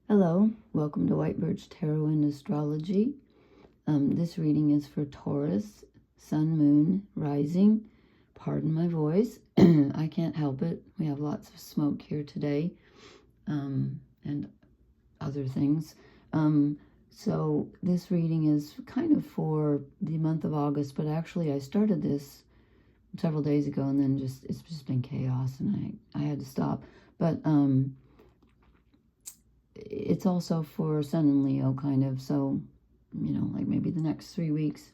Hello, welcome to White Birch Tarot and Astrology. This reading is for Taurus, Sun, Moon, Rising. Pardon my voice. I can't help it. We have lots of smoke here today and other things. So this reading is kind of for the month of August, but actually I started this several days ago and then it's just been chaos and I had to stop. But it's also for Sun and Leo, kind of, so, like maybe the next 3 weeks.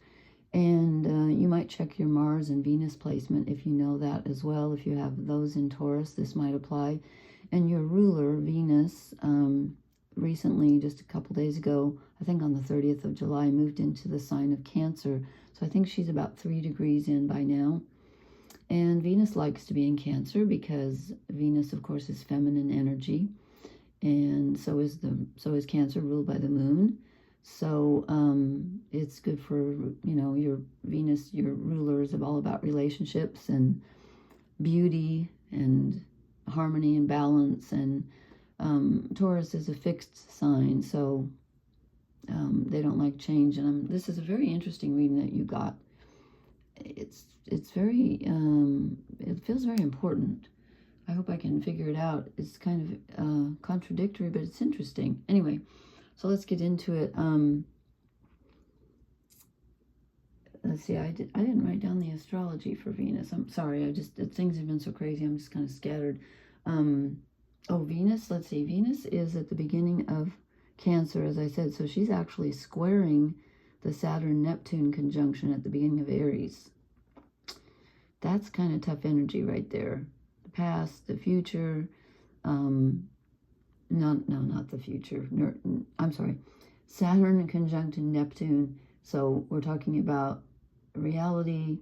And you might check your Mars and Venus placement if you know that as well. If you have those in Taurus, this might apply. And your ruler, Venus, recently, just a couple days ago, I think on the 30th of July, moved into the sign of Cancer. So I think she's about 3 degrees in by now. And Venus likes to be in Cancer because Venus, of course, is feminine energy. And so is Cancer, ruled by the moon. So it's good for, your Venus, your ruler is all about relationships and beauty and harmony and balance. And Taurus is a fixed sign, so they don't like change. And this is a very interesting reading that you got. It's very, it feels very important. I hope I can figure it out. It's kind of contradictory, but it's interesting. Anyway, so let's get into it. Let's see, I didn't write down the astrology for Venus. I'm sorry, things have been so crazy, I'm just kind of scattered. Venus, let's see, Venus is at the beginning of Cancer, as I said, so she's actually squaring the Saturn-Neptune conjunction at the beginning of Aries. That's kind of tough energy right there. Past, the future, not the future, I'm sorry, Saturn conjunct Neptune, so we're talking about reality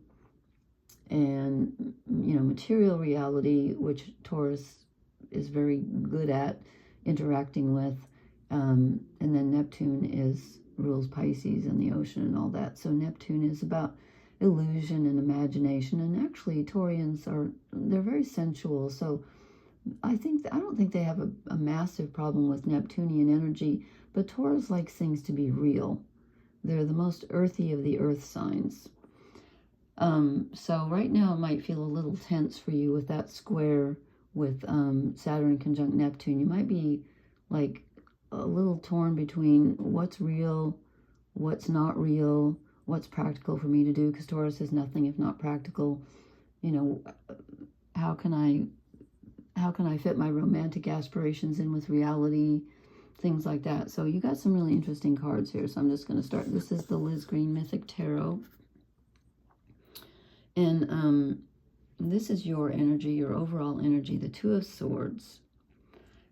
and, material reality, which Taurus is very good at interacting with, and then Neptune rules Pisces and the ocean and all that, so Neptune is about illusion and imagination, and actually Taurians they're very sensual, so I don't think they have a massive problem with Neptunian energy, but Taurus likes things to be real. They're the most earthy of the earth signs. So right now it might feel a little tense for you with that square with Saturn conjunct Neptune. You might be like a little torn between what's real, what's not real, what's practical for me to do, because Taurus is nothing if not practical. How can I fit my romantic aspirations in with reality, things like that. So you got some really interesting cards here, so I'm just going to start. This is the Liz Green Mythic Tarot, and this is your energy, your overall energy, the Two of Swords.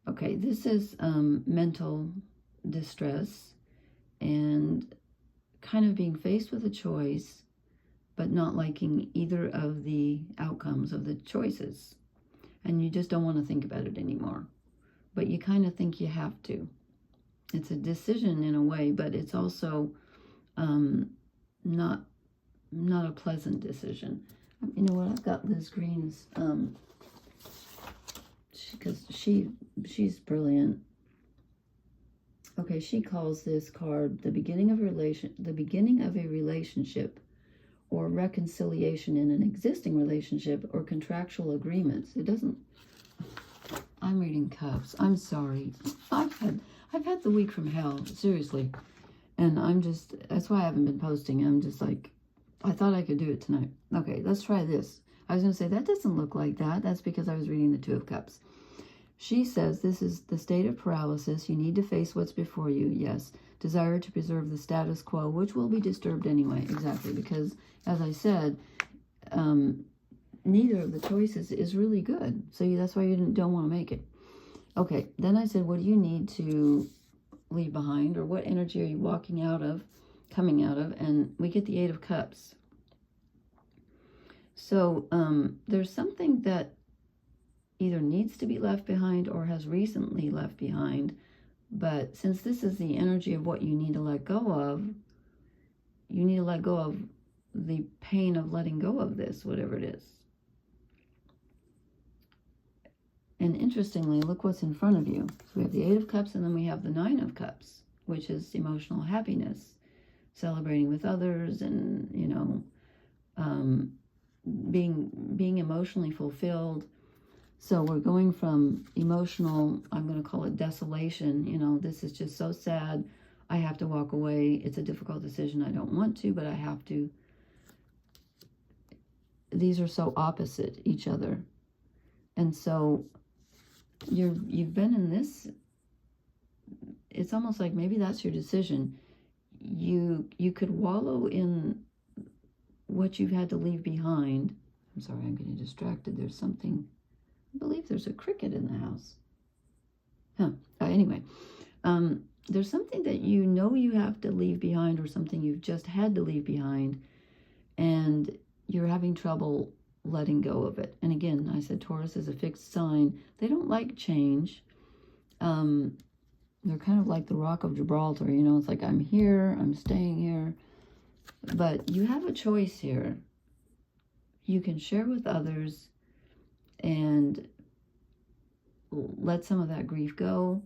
Okay, this is mental distress and kind of being faced with a choice, but not liking either of the outcomes of the choices. And you just don't want to think about it anymore. But you kind of think you have to. It's a decision in a way, but it's also not a pleasant decision. You know what? I've got Liz Green's, because she's brilliant. Okay, she calls this card the beginning of a relationship or reconciliation in an existing relationship or contractual agreements. It doesn't. I'm reading Cups. I'm sorry. I've had the week from hell, seriously, and that's why I haven't been posting. I'm just like, I thought I could do it tonight. Okay, let's try this. I was going to say that doesn't look like that. That's because I was reading the Two of Cups. She says this is the state of paralysis. You need to face what's before you. Yes. Desire to preserve the status quo, which will be disturbed anyway. Exactly. Because, as I said, neither of the choices is really good. So that's why you don't want to make it. Okay. Then I said, what do you need to leave behind? Or what energy are you coming out of? And we get the Eight of Cups. So there's something that either needs to be left behind or has recently left behind. But since this is the energy of what you need to let go of, you need to let go of the pain of letting go of this, whatever it is. And interestingly, look what's in front of you. So we have the 8 of Cups, and then we have the 9 of Cups, which is emotional happiness, celebrating with others, and, you know, being emotionally fulfilled. So we're going from emotional, I'm going to call it desolation. You know, this is just so sad. I have to walk away. It's a difficult decision. I don't want to, but I have to. These are so opposite each other. And so you've been in this, it's almost like maybe that's your decision. You could wallow in what you've had to leave behind. I'm sorry, I'm getting distracted. There's something, I believe there's a cricket in the house. Anyway, there's something that you know you have to leave behind, or something you've just had to leave behind, and you're having trouble letting go of it. And again, I said Taurus is a fixed sign. They don't like change. They're kind of like the Rock of Gibraltar. You know, it's like, I'm here, I'm staying here. But you have a choice here. You can share with others and let some of that grief go.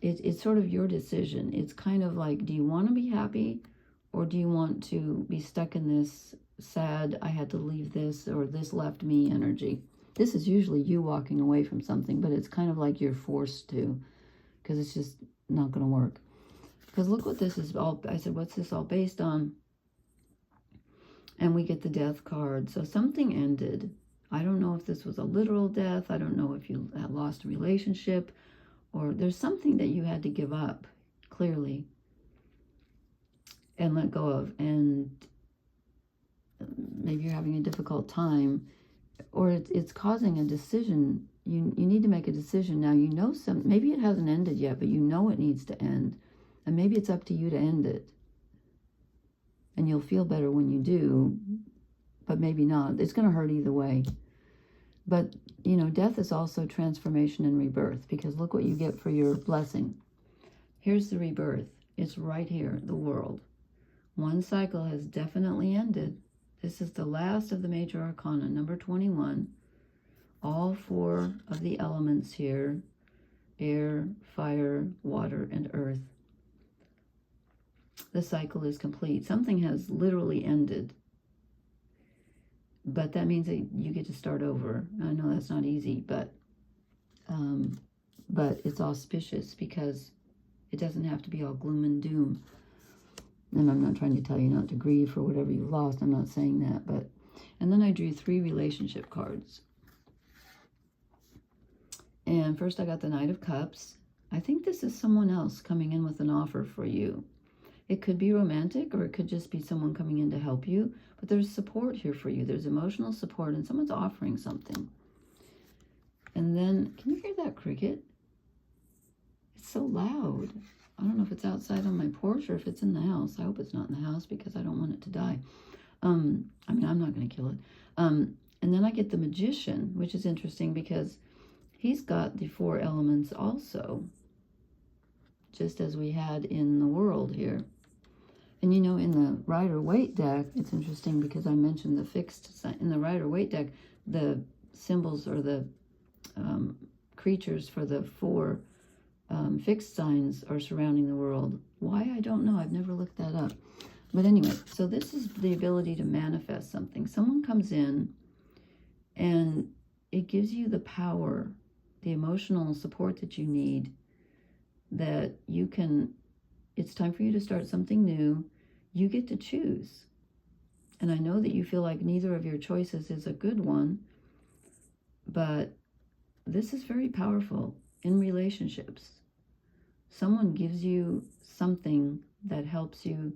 It's sort of your decision. It's kind of like, do you want to be happy, or do you want to be stuck in this sad, I had to leave this, or this left me energy? This is usually you walking away from something, but it's kind of like you're forced to, because it's just not going to work. Because look what this is all, I said, what's this all based on? And we get the Death card. So something ended. I don't know if this was a literal death. I don't know if you had lost a relationship, or there's something that you had to give up, clearly, and let go of. And maybe you're having a difficult time, or it's causing a decision. You need to make a decision now. You know, maybe it hasn't ended yet, but you know it needs to end. And maybe it's up to you to end it. And you'll feel better when you do, but maybe not. It's going to hurt either way. But, you know, death is also transformation and rebirth, because look what you get for your blessing. Here's the rebirth. It's right here, the world. One cycle has definitely ended. This is the last of the major arcana, number 21. All 4 of the elements here, air, fire, water, and earth. The cycle is complete. Something has literally ended. But that means that you get to start over. I know that's not easy, but it's auspicious, because it doesn't have to be all gloom and doom. And I'm not trying to tell you not to grieve for whatever you've lost. I'm not saying that. But and then I drew 3 relationship cards. And first I got the Knight of Cups. I think this is someone else coming in with an offer for you. It could be romantic, or it could just be someone coming in to help you. But there's support here for you. There's emotional support, and someone's offering something. And then, can you hear that cricket? It's so loud. I don't know if it's outside on my porch or if it's in the house. I hope it's not in the house, because I don't want it to die. I mean, I'm not going to kill it. And then I get the Magician, which is interesting, because he's got the 4 elements also, just as we had in the world here. And you know, in the Rider-Waite deck, it's interesting, because I mentioned the fixed sign. In the Rider-Waite deck, the symbols, or the creatures for the 4 fixed signs are surrounding the world. Why? I don't know. I've never looked that up. But anyway, so this is the ability to manifest something. Someone comes in, and it gives you the power, the emotional support that you need, that you can, it's time for you to start something new. You get to choose. And I know that you feel like neither of your choices is a good one, but this is very powerful in relationships. Someone gives you something that helps you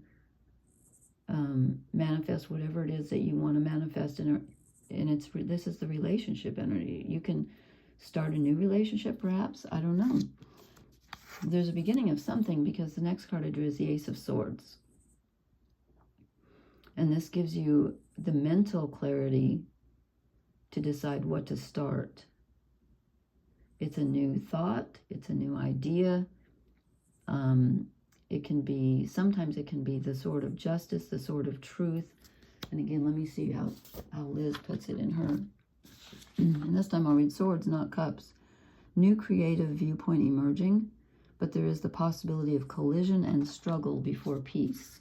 manifest whatever it is that you want to manifest, and this is the relationship energy. You can start a new relationship, perhaps. I don't know. There's a beginning of something, because the next card I drew is the Ace of Swords. And this gives you the mental clarity to decide what to start. It's a new thought. It's a new idea. It can be, sometimes it can be the sword of justice, the sword of truth. And again, let me see how Liz puts it in her And this time I'll read swords, not cups. New creative viewpoint emerging, but there is the possibility of collision and struggle before peace.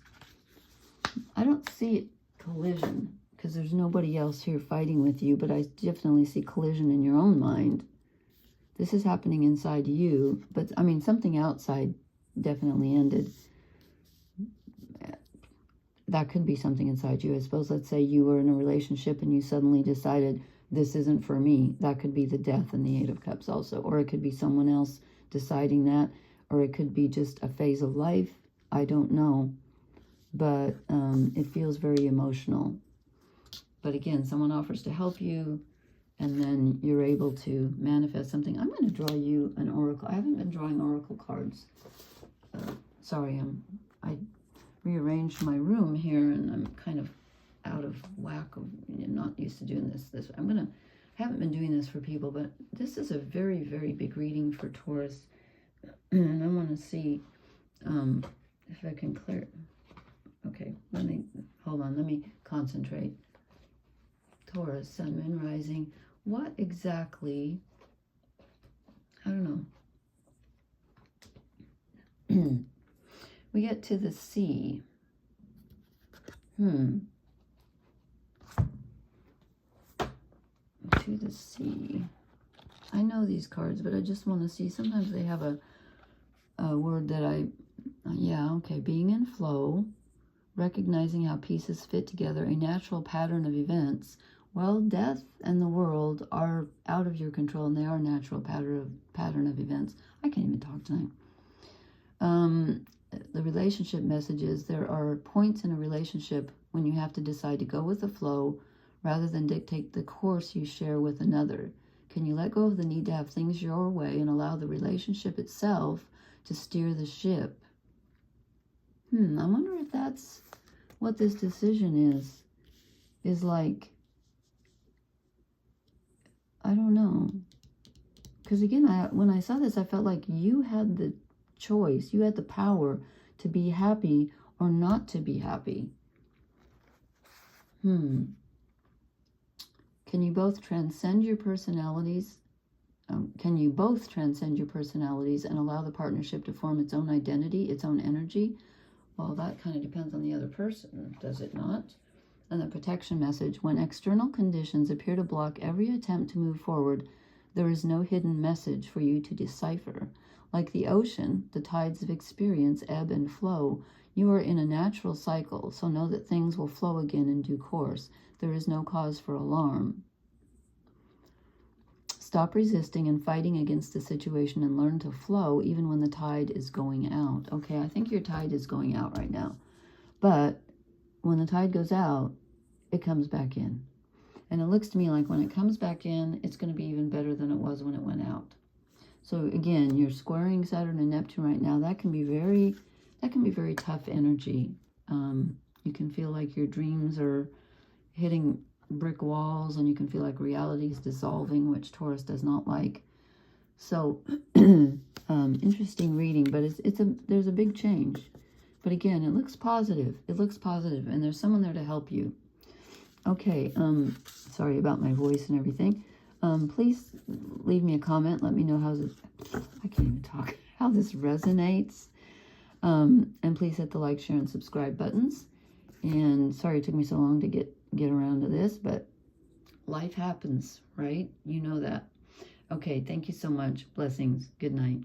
I don't see collision because there's nobody else here fighting with you, but I definitely see collision in your own mind. This is happening inside you, but I mean, something outside definitely ended. That could be something inside you. I suppose, let's say you were in a relationship and you suddenly decided, this isn't for me. That could be the death in the Eight of Cups also. Or it could be someone else deciding that. Or it could be just a phase of life. I don't know. But it feels very emotional. But again, someone offers to help you. And then you're able to manifest something. I'm going to draw you an oracle. I haven't been drawing oracle cards. Sorry, I rearranged my room here, and I'm kind of out of whack. I'm not used to doing this. I haven't been doing this for people, but this is a very, very big reading for Taurus. And I want to see if I can clear. Okay, hold on. Let me concentrate. Taurus, Sun, Moon, Rising. What exactly? I don't know. We get to the sea. To the sea. I know these cards, but I just want to see. Sometimes they have a word that yeah, okay. Being in flow, recognizing how pieces fit together, a natural pattern of events. Well, death and the world are out of your control, and they are a natural pattern of events. I can't even talk tonight. The relationship messages, there are points in a relationship when you have to decide to go with the flow rather than dictate the course you share with another. Can you let go of the need to have things your way and allow the relationship itself to steer the ship? I wonder if that's what this decision is like. I don't know. Because again, when I saw this, I felt like you had the choice. You had the power to be happy or not to be happy. Can you both transcend your personalities? Can you both transcend your personalities and allow the partnership to form its own identity, its own energy? Well, that kind of depends on the other person, does it not? And the protection message, when external conditions appear to block every attempt to move forward, there is no hidden message for you to decipher. Like the ocean, the tides of experience ebb and flow. You are in a natural cycle, so know that things will flow again in due course. There is no cause for alarm. Stop resisting and fighting against the situation and learn to flow even when the tide is going out. Okay, I think your tide is going out right now. But when the tide goes out, it comes back in. And it looks to me like when it comes back in, it's going to be even better than it was when it went out. So again, you're squaring Saturn and Neptune right now. That can be very tough energy. You can feel like your dreams are hitting brick walls, and you can feel like reality is dissolving, which Taurus does not like. So interesting reading, but there's a big change. But again, it looks positive. It looks positive, and there's someone there to help you. Okay, sorry about my voice and everything. Please leave me a comment. Let me know how this resonates. And please hit the like, share, and subscribe buttons. And sorry it took me so long to get around to this, but life happens, right? You know that. Okay, thank you so much. Blessings. Good night.